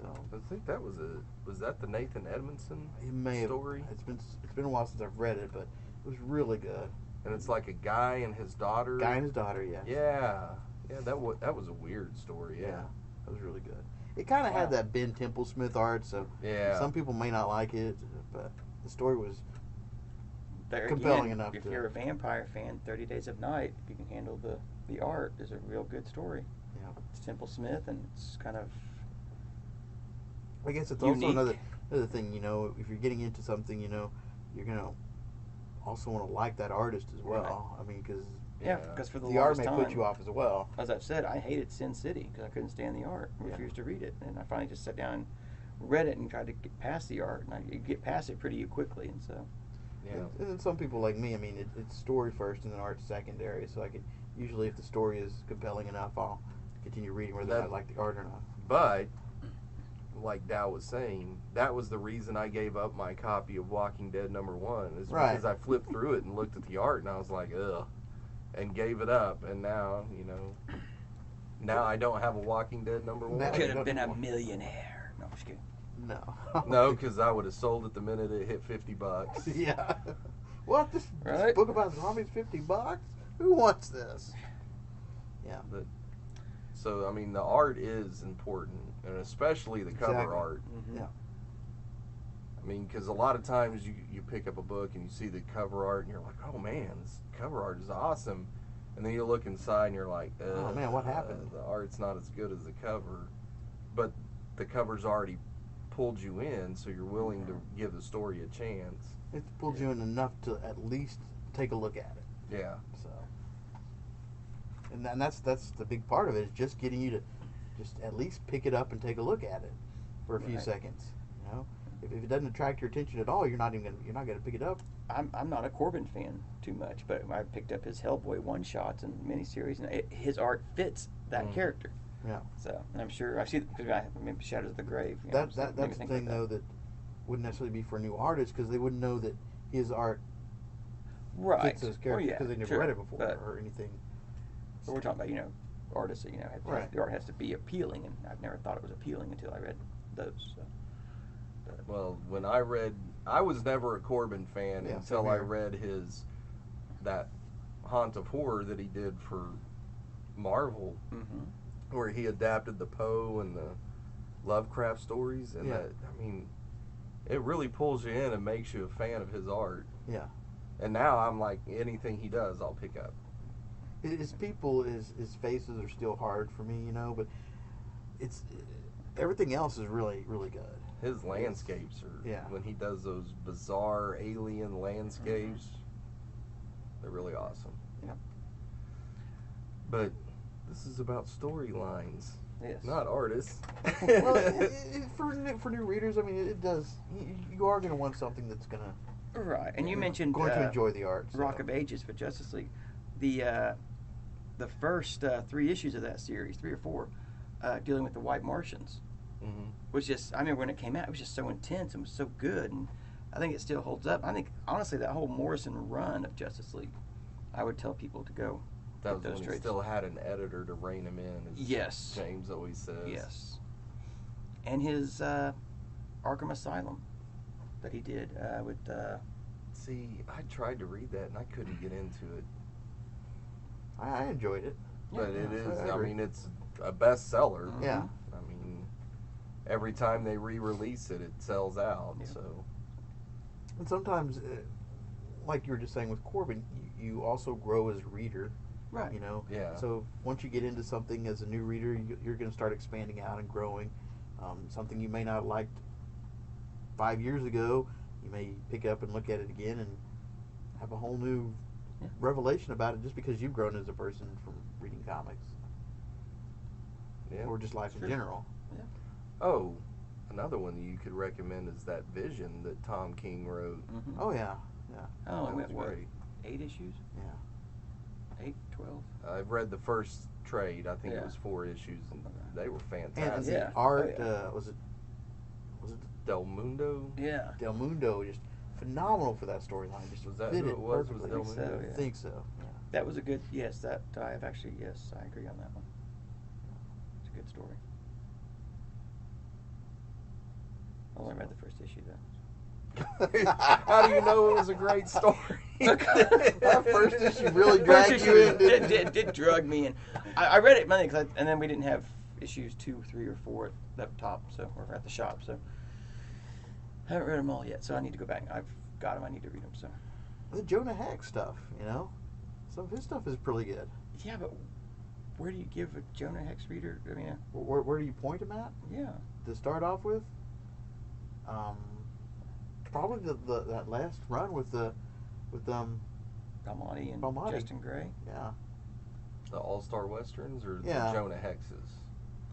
So I think that was that the Nathan Edmondson it may have. story? It's been a while since I've read it, but it was really good. And it's like a guy and his daughter. Guy and his daughter, yeah. Yeah, that was a weird story. Yeah. That was really good. It kind of had that Ben Templesmith art, so Yeah. some people may not like it, but the story was There compelling again, enough if to- you're a vampire fan, 30 Days of Night, if you can handle the art, is a real good story. Yeah. It's Temple Smith, and it's kind of I guess it's unique. also another thing, you know, if you're getting into something, you know, you're going to also want to like that artist as well. I mean, because yeah, because for the the art longest may time, put you off as well. as I've said, I hated Sin City because I couldn't stand the art. I Yeah. refused to read it, and I finally just sat down and read it and tried to get past the art, and I you get past it pretty quickly, and so Yeah. And then some people like me, I mean, it's story first and then art secondary. So I could usually, if the story is compelling enough, I'll continue reading whether I like the art or not. But like Dow was saying, that was the reason I gave up my copy of Walking Dead #1, is Right. because I flipped through it and looked at the art and I was like, ugh, and gave it up. And now, you know, now I don't have a Walking Dead #1. Now- Could have been a millionaire. No, I'm just kidding. No. No, because I would have sold it the minute it hit $50. Yeah. What? This Right. book about zombies, $50? Who wants this? Yeah. But, so, I mean, the art is important, and especially the cover Exactly. art. Mm-hmm. Yeah. I mean, because a lot of times you pick up a book and you see the cover art and you're like, oh man, this cover art is awesome. And then you look inside and you're like, Oh, man, what happened? The art's not as good as the cover. But the cover's already pulled you in, so you're willing to give the story a chance. It pulled you in enough to at least take a look at it. Yeah. So, and that's the big part of it, is just getting you to just at least pick it up and take a look at it for a few Right. seconds. You know, if it doesn't attract your attention at all, you're not gonna pick it up. I'm not a Corbin fan too much, but I picked up his Hellboy one-shots and miniseries, and his art fits that character. Yeah. So, and I'm sure I see because I remember Shadows of the Grave. You know, That so it made me that's the think thing about though that wouldn't necessarily be for new artists, because they wouldn't know that his art right. fits his character because they never sure. read it before But or anything. we're talking about artists that Right. the art has to be appealing, and I've never thought it was appealing until I read those. So. But, Well, when I was never a Corbin fan Yeah, until same I here. read that Haunt of Horror that he did for Marvel, mhm. where he adapted the Poe and the Lovecraft stories, and Yeah. that, I mean, it really pulls you in and makes you a fan of his art. Yeah. And now I'm like, anything he does, I'll pick up. His people, his faces are still hard for me, but it's everything else is really, really good. His landscapes are, Yeah. when he does those bizarre alien landscapes, they're really awesome. Yeah. But this is about storylines, Yes. not artists. Well, for new readers, I mean, it does. You are going to want something that's going to Right, and you mentioned going to enjoy the art. So. Rock of Ages for Justice League. The first 3 issues of that series, 3 or 4, dealing with the White Martians, Mhm. was just, I remember when it came out, it was just so intense and was so good, and I think it still holds up. I think, honestly, that whole Morrison run of Justice League, I would tell people to go That get was those when he trades. still had an editor to rein him in, as Yes. James always says. Yes. And his Arkham Asylum that he did with... See, I tried to read that and I couldn't get into it. I enjoyed it. But Yeah, it is, I I agree. mean, it's a bestseller. Yeah. I mean, every time they re-release it, it sells out. Yeah. So, And sometimes, like you were just saying with Corbin, you also grow as a reader. Right. Yeah. So once you get into something as a new reader, you're going to start expanding out and growing. Something you may not have liked 5 years ago, you may pick up and look at it again and have a whole new Yeah. revelation about it just because you've grown as a person from reading comics yeah. or just life in Sure. general. Oh, another one that you could recommend is that Vision that Tom King wrote. Mhm. Oh yeah, Oh, That it went, was what, great. 8 issues? yeah. 8, 12? I've read the first trade. I think Yeah. it was 4 issues, and Okay. they were And fantastic. Yeah. the art Oh, yeah. was it Del Mundo. Yeah. Del Mundo, just phenomenal for that storyline. Just Was that fit who it it was? Was perfectly. Del think so, Mundo? yeah. I think so. Yeah. That was a good, yes, that I have actually, yes, I agree on that one. It's a good story. I only read the first issue, though. How do you know it was a great story? That first issue really First dragged issue you in, didn't it? did drug me in. I read it mainly and then we didn't have issues 2, 3, or 4 at the top, so we're at the shop, so I haven't read them all yet, so I need to go back. I've got them, I need to read them, so. The Jonah Hex stuff, some of his stuff is pretty good. Yeah, but where do you give a Jonah Hex reader, I mean, Where do you point him at yeah. to start off with? Probably that last run with Belmonte and Belmonte. Justin Gray. yeah. The All-Star Westerns or Yeah. the Jonah Hexes?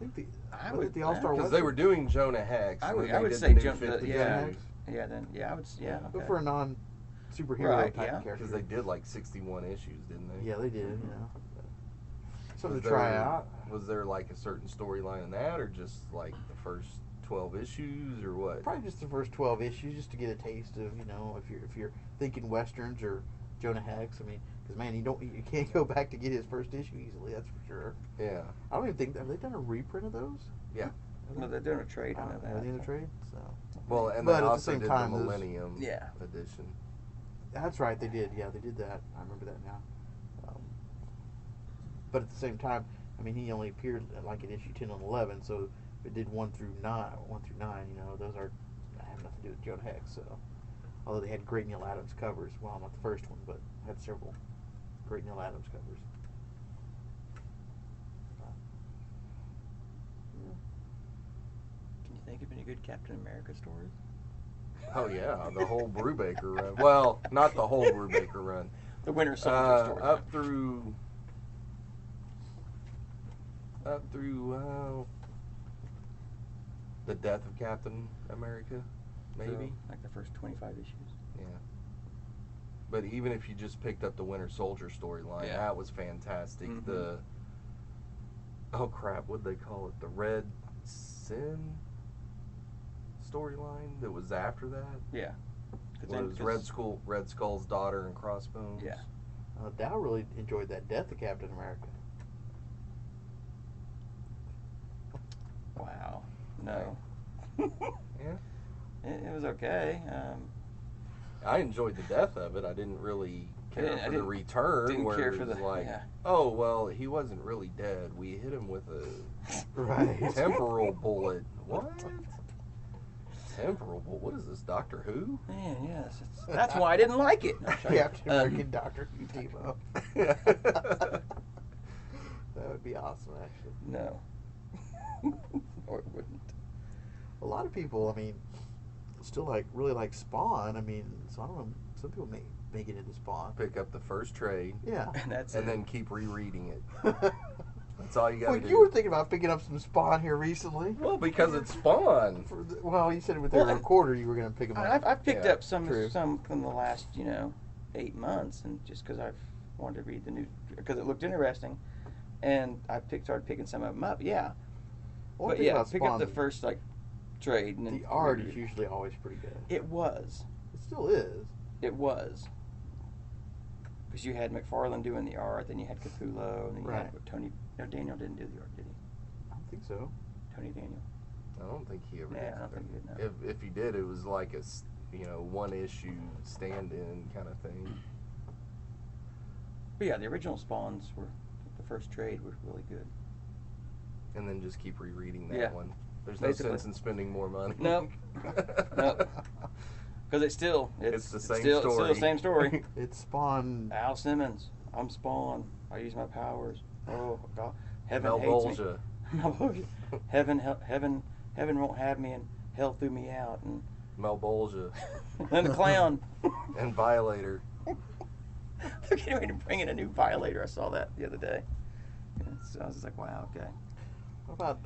I think I was would- it the All-Star Because Western? they were doing Jonah Hex. I when would- they I would did say the new Jonah- 50 yeah. Hex? Yeah, then, yeah, I would, yeah, But okay. for a non-superhero Right, type yeah. of character. Because they did like 61 issues, didn't they? Yeah, they did. Something Was to try there- out. Was there like a certain storyline in that, or just like the first 12 issues or what? Probably just the first 12 issues, just to get a taste of, if you're thinking westerns or Jonah Hex. I mean, because man, you can't go back to get his first issue easily. That's for sure. Yeah. I don't even think have they done a reprint of those. Yeah. Well, they're doing a trade on that. Are they in the trade? So. Well, and But they at the also same did time, the those- Millennium Yeah. edition. That's right, they did. Yeah, they did that. I remember that now. But at the same time, I mean, he only appeared like in issue 10 and 11, so if it did 1 through 9, those have nothing to do with Jonah Hex. So, although they had great Neil Adams covers, well, not the first one, but had several great Neil Adams covers. Can you think of any good Captain America stories? Oh yeah, the whole Brubaker run. Well, not the whole Brubaker run. The Winter Soldier story. Up through the death of Captain America, maybe. So, like the first 25 issues. Yeah. But even if you just picked up the Winter Soldier storyline, Yeah. that was fantastic. Mhm. The what'd they call it? The Red Sin storyline that was after that. Yeah. Where it was Red Skull's daughter and Crossbones. Yeah. Dow really enjoyed that death of Captain America. Wow. No. Yeah. It was okay. I enjoyed the death of it. I didn't really care I for the didn't- return didn't where care it for was the- like, yeah. oh, well, he wasn't really dead. We hit him with a Right. temporal bullet. What? Temporal bullet? What is this, Doctor Who? Man, yes. That's why I didn't like it. No, sorry. Captain American Doctor Who team up. That would be awesome, actually. No. Or it wouldn't. A lot of people, I mean, still really like Spawn. I mean, so I don't know. Some people may get into Spawn. Pick up the first trade Yeah. And that's and it. then keep rereading it. That's all you got to Well, do. you were thinking about picking up some Spawn here recently. Well, because it's Spawn. Well, you said with the Well, and- recorder you were going to pick them up. I've picked Yeah, up some true. from the last 8 months, and just because I've wanted to read the new, because it looked interesting, and I started picking some of them up. Yeah, One but thing yeah, about pick Spawn, up the first trade, and then the art read is it. usually always pretty good. It was. It still is. It was. Because you had McFarlane doing the art, then you had Capullo, and then you Right. had Tony. No, Daniel didn't do the art, did he? I don't think so. Tony Daniel. I don't think he ever Yeah, did. I don't think he did, no. If he did, it was like a one issue stand-in kind of thing. But yeah, the original Spawns were the first trade was really good. And then just keep rereading that Yeah. one. There's no Basically. sense in spending more money. Nope. Nope. Because it's still It's the same still story. the same story. It's Spawn. Al Simmons, I'm Spawn. I use my powers. Oh God, heaven Mel hates Bolgia. me. Heaven won't have me, and hell threw me out, and Mel Bolgia. then the clown. And Violator. They're getting ready to bring in a new Violator. I saw that the other day. And so I was just like, wow, okay. What about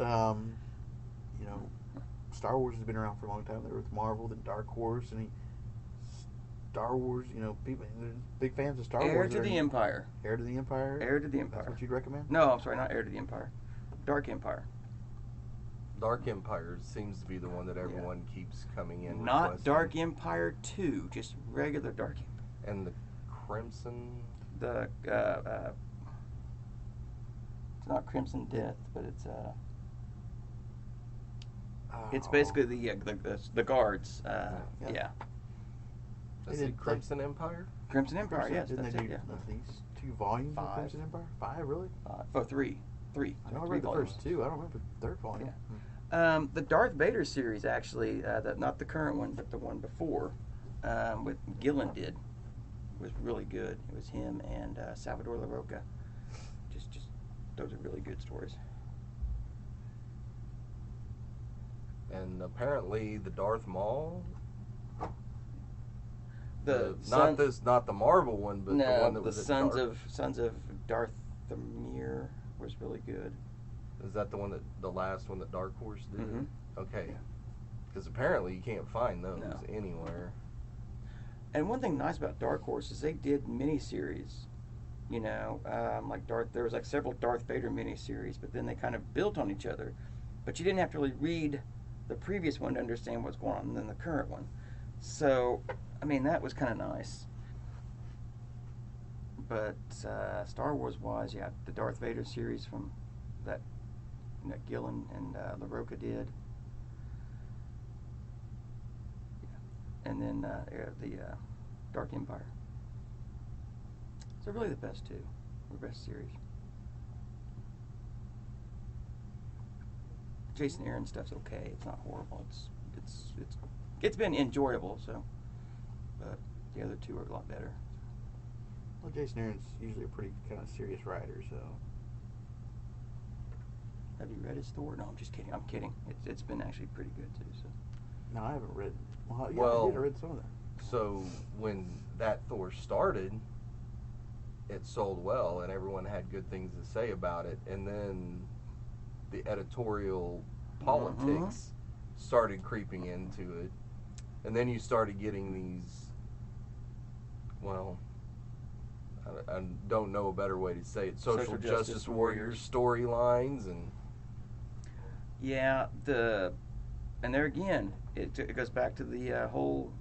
Star Wars has been around for a long time. There with Marvel, then Dark Horse, and Star Wars. People big fans of Star Heir Wars. to the Empire. Heir to the Empire. Heir to the That's Empire. what you'd recommend? No, I'm sorry, not Heir to the Empire. Dark Empire. Dark Empire seems to be the one that everyone keeps coming in. Not requesting. Dark Empire 2, just regular Dark Empire. And the Crimson. The it's not Crimson Death, but it's basically the guards. Yeah. Is They it did, Crimson Empire? Crimson Empire. Yes, Didn't that's they it. do Yeah. at least 2 volumes of 5. Crimson Empire? 5, really? Oh, three. I know I 3 read the volumes. first 2. I don't remember the third volume. The Darth Vader series, actually, not the current one, but the one before, with Gillen did, was really good. It was him and Salvador LaRocca. Just those are really good stories. And apparently the Darth Maul. Not not the Marvel one, but the one that was at Sons Darth. Sons of Darth Thamir was really good. Is that the one the last one that Dark Horse did? Mhm. Okay. Because apparently you can't find those No. anywhere. And one thing nice about Dark Horse is they did miniseries. Like there was like several Darth Vader miniseries, but then they kind of built on each other. But you didn't have to really read the previous one to understand what's going on than the current one. So, I mean, that was kind of nice. But Star Wars wise, yeah, the Darth Vader series from that Gillen and LaRocca did. Yeah. And then the Dark Empire. So really the best two, the best series. Jason Aaron stuff's okay. It's not horrible. It's been enjoyable. So, but the other two are a lot better. Well, Jason Aaron's usually a pretty kind of serious writer, so. Have you read his Thor? No, I'm just kidding. I'm kidding. It's been actually pretty good too. So. No, I haven't read. Well, yeah, Well, I read some of that. So when that Thor started, it sold well, and everyone had good things to say about it. And then the editorial politics started creeping into it, and then you started getting these. Well, I don't know a better way to say it. Social justice warriors storylines, and yeah, and there again, it goes back to the whole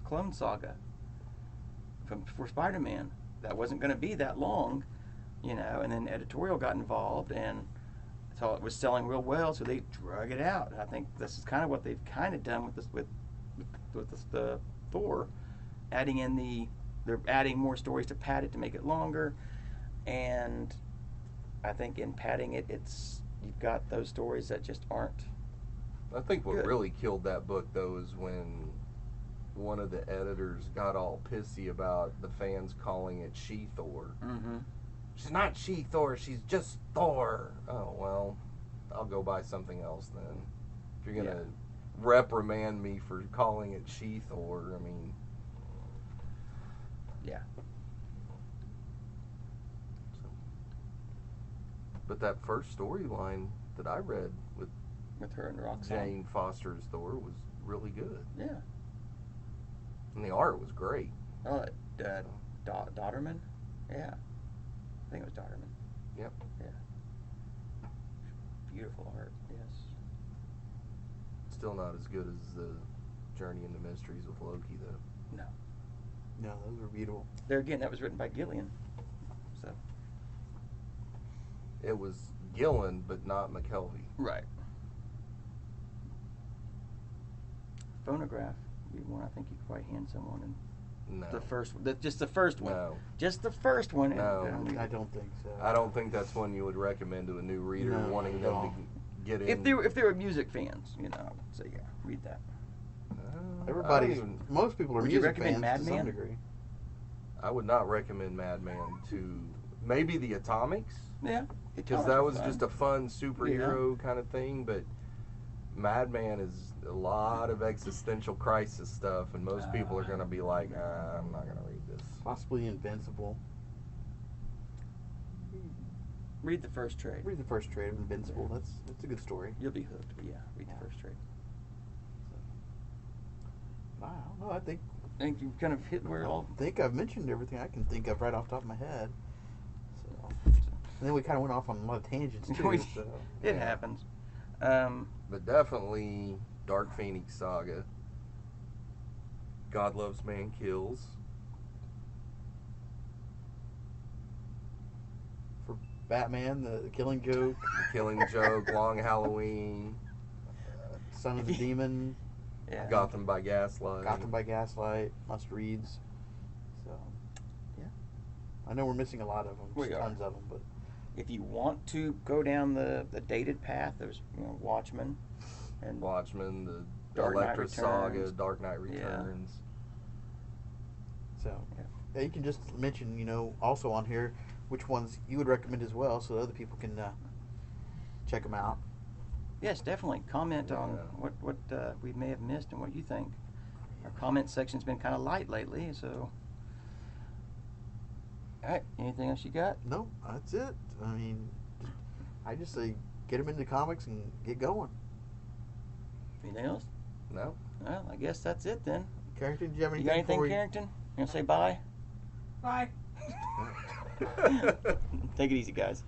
clone saga for Spider-Man. That wasn't going to be that long, and then editorial got involved, and so it was selling real well, so they drug it out. And I think this is kind of what they've kind of done with the Thor, they're adding more stories to pad it to make it longer, and I think in padding it, you've got those stories that just aren't. I think what good. really killed that book, though, is when one of the editors got all pissy about the fans calling it She-Thor. Mm-hmm. She's not She-Thor, she's just Thor. Oh, well, I'll go buy something else then. If you're going to reprimand me for calling it She-Thor, I mean... Yeah. But that first storyline that I read with Her and Roxanne. Jane Foster's Thor was really good. Yeah. And the art was great. Oh, Dodderman? Yeah. I think it was Dodderman. Yep. Yeah. Beautiful art, yes. Still not as good as the Journey into Mysteries with Loki, though. No. No, those were beautiful. There again, that was written by Gillian. So. It was Gillen, but not McKelvey. Right. Phonograph. Be one I think you could probably hand someone and No. the first one. Just the first one. No. Just the first one. No. And, I don't think so. I don't think that's one you would recommend to a new reader No, wanting no. them to get in. if they were music fans, I would say yeah, read that. Most people are Would you music recommend fans to Madman? some degree. I would not recommend Madman to maybe the Atomics, Yeah. because that was just a fun superhero kind of thing, but Madman is a lot of existential crisis stuff, and most people are going to be like, I'm not going to read this. Possibly Invincible. Read the first trade. Read the first trade of Invincible. That's a good story. You'll be hooked. But yeah, read the first trade. Wow. No, I think You kind of hit where it all. I've mentioned everything I can think of right off the top of my head. So, and then we kind of went off on a lot of tangents too. So. It happens. But definitely Dark Phoenix Saga. God Loves Man Kills. For Batman, the Killing Joke, The Killing Joke, Long Halloween, Son of the Demon, Yeah. Gotham by Gaslight. Gotham by Gaslight, must reads. So, Yeah. I know we're missing a lot of them, We are. tons of them, but If you want to go down the dated path, there's Watchmen and Watchmen, the Dark Knight Elektra Saga, Returns. Dark Knight Yeah. Returns. so Yeah. yeah, you can just mention, also on here which ones you would recommend as well, so other people can check them out. yes, definitely comment on Yeah. what we may have missed and what you think. Our comment section's been kind of light lately, so. All right, anything else you got? No, that's it. I mean, I just say get them into comics and get going. Anything else? No? Well, I guess that's it then. Carrington, do you have You anything? got anything, before we- Carrington? You gonna say bye? Bye. Take it easy, guys.